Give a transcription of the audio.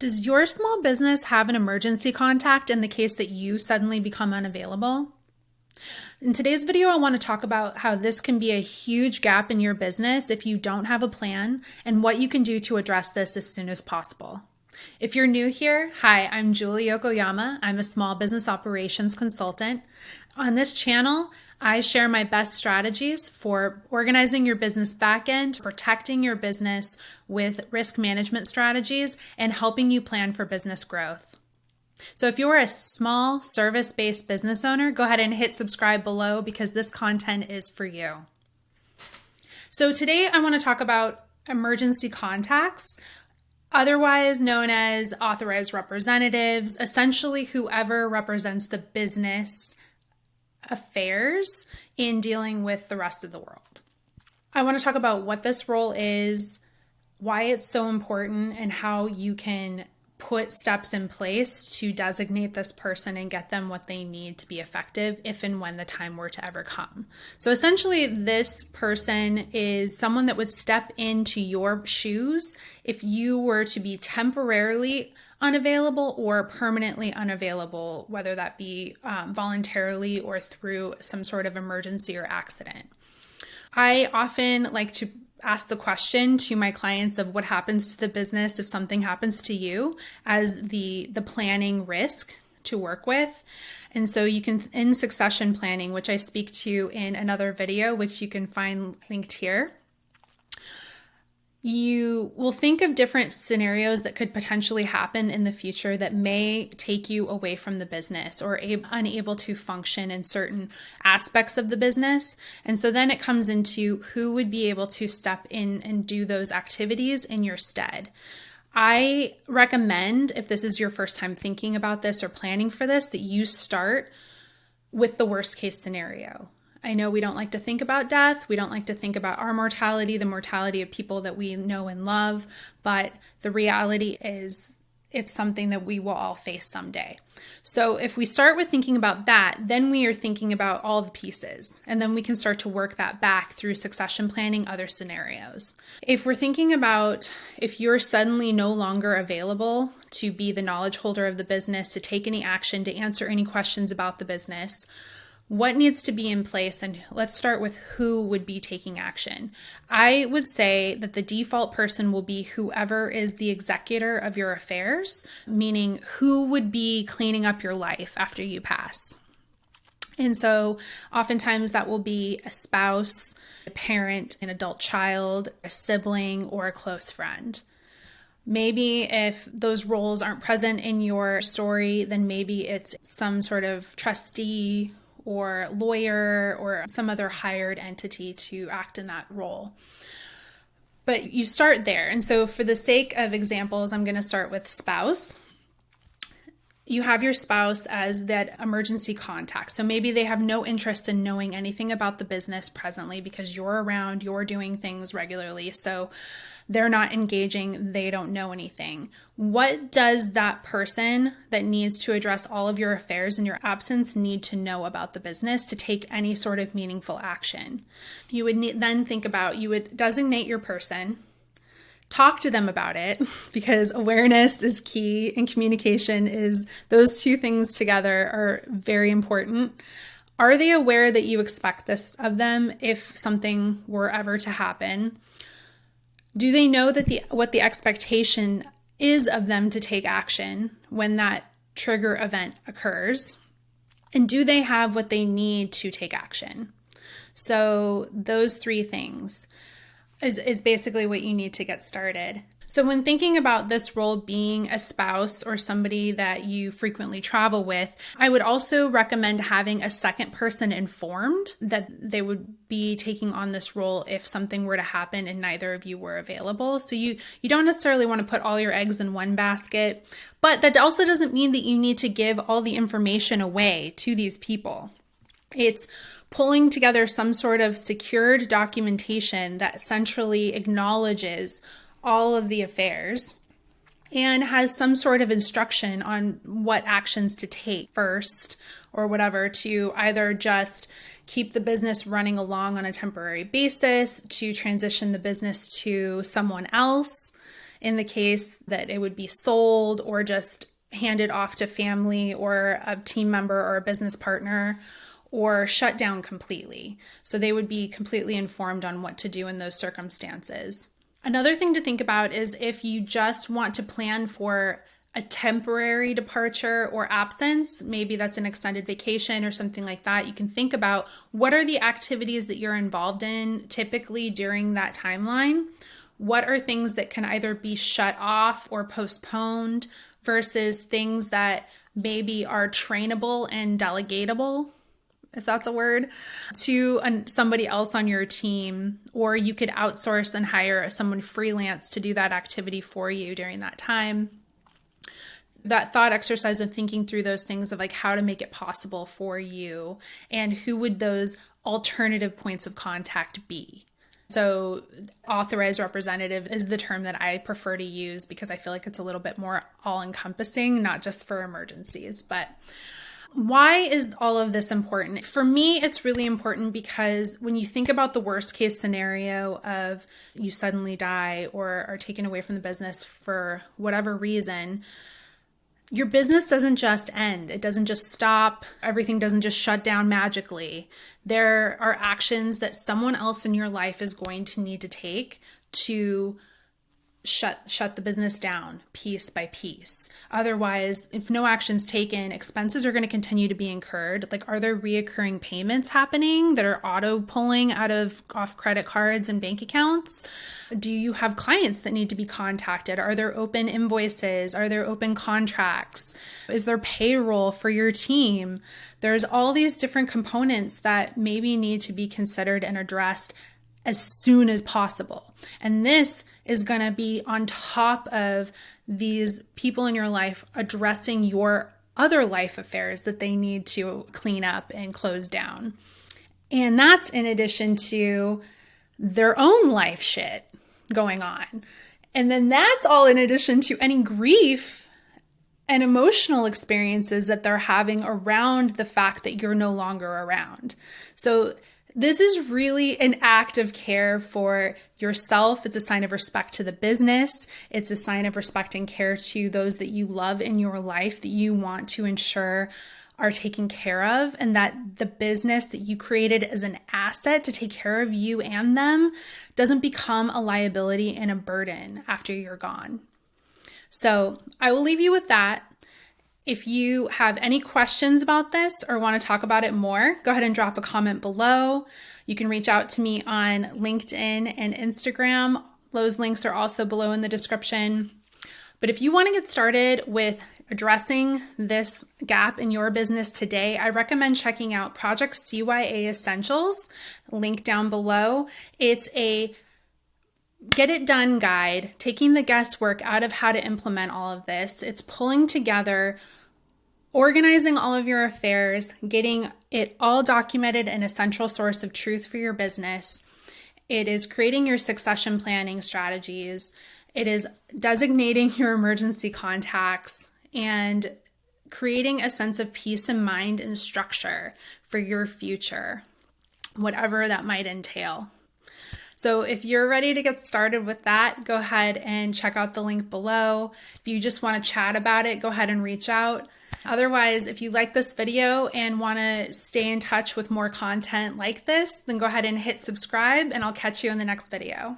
Does your small business have an emergency contact in the case that you suddenly become unavailable? In today's video, I want to talk about how this can be a huge gap in your business if you don't have a plan and what you can do to address this as soon as possible. If you're new here, hi, I'm Julie Yokoyama. I'm a small business operations consultant. On this channel, I share my best strategies for organizing your business backend, protecting your business with risk management strategies, and helping you plan for business growth. So if you're a small service-based business owner, go ahead and hit subscribe below because this content is for you. So today I want to talk about emergency contacts, otherwise known as authorized representatives, essentially whoever represents the business affairs in dealing with the rest of the world. I want to talk about what this role is, why it's so important, and how you can put steps in place to designate this person and get them what they need to be effective if and when the time were to ever come. So essentially, this person is someone that would step into your shoes if you were to be temporarily unavailable or permanently unavailable, whether that be voluntarily or through some sort of emergency or accident. I often like to ask the question to my clients of what happens to the business if something happens to you as the planning risk to work with. And so you can, in succession planning, which I speak to in another video, which you can find linked here, you will think of different scenarios that could potentially happen in the future that may take you away from the business or unable to function in certain aspects of the business. And so then it comes into who would be able to step in and do those activities in your stead. I recommend, if this is your first time thinking about this or planning for this, that you start with the worst case scenario. I know we don't like to think about death. We don't like to think about our mortality, the mortality of people that we know and love, but the reality is it's something that we will all face someday. So if we start with thinking about that, then we are thinking about all the pieces, and then we can start to work that back through succession planning, other scenarios. If we're thinking about if you're suddenly no longer available to be the knowledge holder of the business, to take any action, to answer any questions about the business, what needs to be in place? And let's start with who would be taking action. I would say that the default person will be whoever is the executor of your affairs, meaning who would be cleaning up your life after you pass. And so oftentimes that will be a spouse, a parent, an adult child, a sibling, or a close friend. Maybe if those roles aren't present in your story, then maybe it's some sort of trustee or lawyer or some other hired entity to act in that role. But you start there. And so for the sake of examples, I'm going to start with spouse. You have your spouse as that emergency contact. So maybe they have no interest in knowing anything about the business presently because you're around, you're doing things regularly. So they're not engaging, they don't know anything. What does that person that needs to address all of your affairs in your absence need to know about the business to take any sort of meaningful action? You would then think about, you would designate your person, talk to them about it, because awareness is key and communication is, those two things together are very important. Are they aware that you expect this of them if something were ever to happen? Do they know that what the expectation is of them to take action when that trigger event occurs? And do they have what they need to take action? So those three things is basically what you need to get started. So when thinking about this role being a spouse or somebody that you frequently travel with, I would also recommend having a second person informed that they would be taking on this role if something were to happen and neither of you were available. So you don't necessarily want to put all your eggs in one basket, but that also doesn't mean that you need to give all the information away to these people. It's pulling together some sort of secured documentation that centrally acknowledges all of the affairs and has some sort of instruction on what actions to take first or whatever to either just keep the business running along on a temporary basis, to transition the business to someone else, in the case that it would be sold or just handed off to family or a team member or a business partner, or shut down completely. So they would be completely informed on what to do in those circumstances. Another thing to think about is if you just want to plan for a temporary departure or absence, maybe that's an extended vacation or something like that, you can think about what are the activities that you're involved in typically during that timeline. What are things that can either be shut off or postponed versus things that maybe are trainable and delegatable, if that's a word, to somebody else on your team, or you could outsource and hire someone freelance to do that activity for you during that time. That thought exercise of thinking through those things of like how to make it possible for you and who would those alternative points of contact be. So authorized representative is the term that I prefer to use because I feel like it's a little bit more all-encompassing, not just for emergencies. But why is all of this important? For me, it's really important because when you think about the worst case scenario of you suddenly die or are taken away from the business for whatever reason, your business doesn't just end. It doesn't just stop. Everything doesn't just shut down magically. There are actions that someone else in your life is going to need to take to shut the business down piece by piece. Otherwise, if no action's taken, expenses are going to continue to be incurred. Like, are there reoccurring payments happening that are auto pulling off credit cards and bank accounts? Do you have clients that need to be contacted? Are there open invoices? Are there open contracts? Is there payroll for your team? There's all these different components that maybe need to be considered and addressed as soon as possible. And this is going to be on top of these people in your life addressing your other life affairs that they need to clean up and close down. And that's in addition to their own life shit going on. And then that's all in addition to any grief and emotional experiences that they're having around the fact that you're no longer around. So this is really an act of care for yourself. It's a sign of respect to the business. It's a sign of respect and care to those that you love in your life that you want to ensure are taken care of, and that the business that you created as an asset to take care of you and them doesn't become a liability and a burden after you're gone. So I will leave you with that. If you have any questions about this or want to talk about it more, go ahead and drop a comment below. You can reach out to me on LinkedIn and Instagram. Those links are also below in the description. But if you want to get started with addressing this gap in your business today, I recommend checking out Project CYA Essentials, link down below. It's a get it done guide, taking the guesswork out of how to implement all of this. It's pulling together, organizing all of your affairs, getting it all documented in a central source of truth for your business. It is creating your succession planning strategies. It is designating your emergency contacts and creating a sense of peace of mind and structure for your future, whatever that might entail. So if you're ready to get started with that, go ahead and check out the link below. If you just want to chat about it, go ahead and reach out. Otherwise, if you like this video and want to stay in touch with more content like this, then go ahead and hit subscribe, and I'll catch you in the next video.